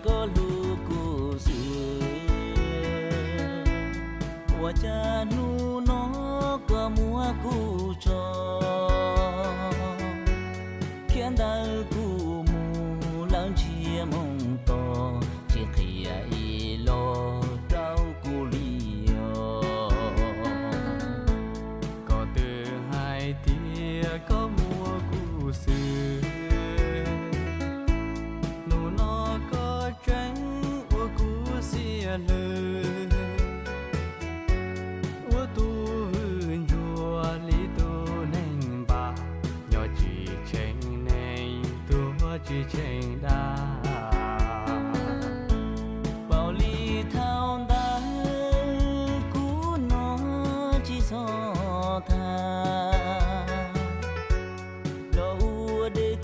có lu cu sư wa cha nu nó có mua cu cho khiến ta cu mu lăng chia mong to chỉ khi ai lo trao cu liyo có từ hai tia có mua cu sư nụ nó có tránh của cu xia lư của tu hương chùa lý tu nành bà nhỏ chỉ tranh nành tua chỉ tranh đa bao ly thao đá cú nó chỉ so tha đâu để